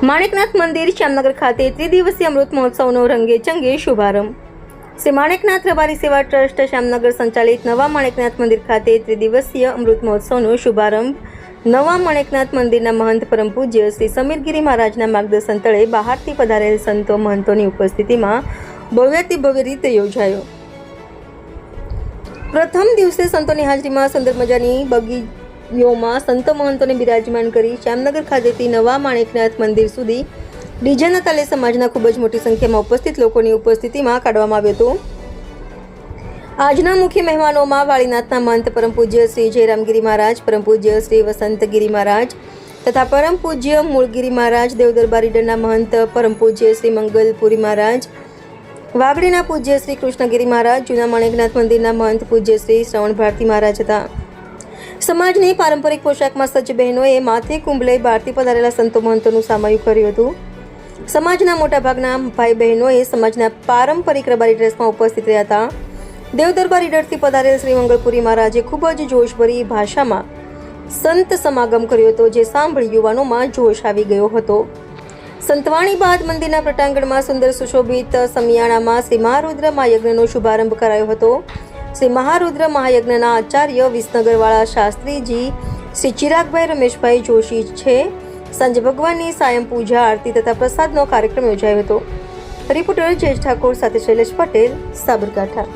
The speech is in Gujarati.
માણેકનાથ મંદિર શ્યામનગર ખાતે ત્રિદિવસીય અમૃત મહોત્સવનો રંગે ચંગે શુભારંભ. શ્રી માણેકનાથ રબારી સેવા ટ્રસ્ટ શ્યામનગર સંચાલિત નવા માણેકનાથ મંદિર ખાતે ત્રિદિવસીય અમૃત મહોત્સવનો શુભારંભ નવા માણેકનાથ મંદિરના મહંત પરમ પૂજ્ય શ્રી સમીરગીરી મહારાજના માર્ગદર્શન તળે બહારથી પધારેલ સંતો મહંતોની ઉપસ્થિતિમાં ભવ્યાતિ ભવ્ય રીતે યોજાયો. પ્રથમ દિવસે સંતોની હાજરીમાં સુંદર મજાની બગીયોમાં સંતો મહંતોને બિરાજમાન કરી શ્યામનગર ખાતેથી નવા માણેકનાથ મંદિર સુધી ડીજેના તાલે સમાજના ખૂબ જ મોટી સંખ્યામાં ઉપસ્થિત લોકોની ઉપસ્થિતિમાં કાઢવામાં આવ્યો હતો. આજના મુખ્ય મહેમાનોમાં વાળીનાથના મહંત પરમ પૂજ્ય શ્રી જયરામગીરી મહારાજ, પરમ પૂજ્ય શ્રી વસંતગીરી મહારાજ તથા પરમ પૂજ્ય મૂળગીરી મહારાજ, દેવદરબાર ઈડરના મહંત પરમ પૂજ્ય શ્રી મંગલપુરી મહારાજ, વાગડીના પૂજ્ય શ્રી કૃષ્ણગીરી મહારાજ, જૂના માણેકનાથ મંદિરના મહંત પૂજ્ય શ્રી શ્રવણ ભારતી મહારાજ હતા. સમાજની પારંપરિક પોશાકમાં સજ્જ બહેનોએ માથે કુંભ લઈ બહારથી પધારેલા સંતો મહંતોનું સામયું કર્યું હતું. સમાજના મોટાભાગના ભાઈ બહેનોએ સમાજના પારંપરિક રબારી ડ્રેસમાં ઉપસ્થિત રહ્યા હતા. દેવદરબાર ઈડરથી પધારેલ શ્રી મંગળપુરી મહારાજે ખૂબ જ જોશભરી ભાષામાં સંત સમાગમ કર્યો હતો, જે સાંભળી યુવાનોમાં જોશ આવી ગયો હતો. સંતવાણી બાદ મંદિરના પ્રટાંગણમાં સુંદર સુશોભિત સમિયાણામાં શ્રી મહારુદ્ર મહાયજ્ઞનો શુભારંભ કરાયો હતો. શ્રી મહારુદ્ર મહાયજ્ઞના આચાર્ય વિસનગરવાળા શાસ્ત્રીજી શ્રી ચિરાગભાઈ રમેશભાઈ જોશી છે. સાંજે ભગવાનની સાયં પૂજા આરતી તથા પ્રસાદનો કાર્યક્રમ યોજાયો હતો. રિપોર્ટર જયેશ ઠાકોર સાથે શૈલેષ પટેલ, સાબરકાંઠા.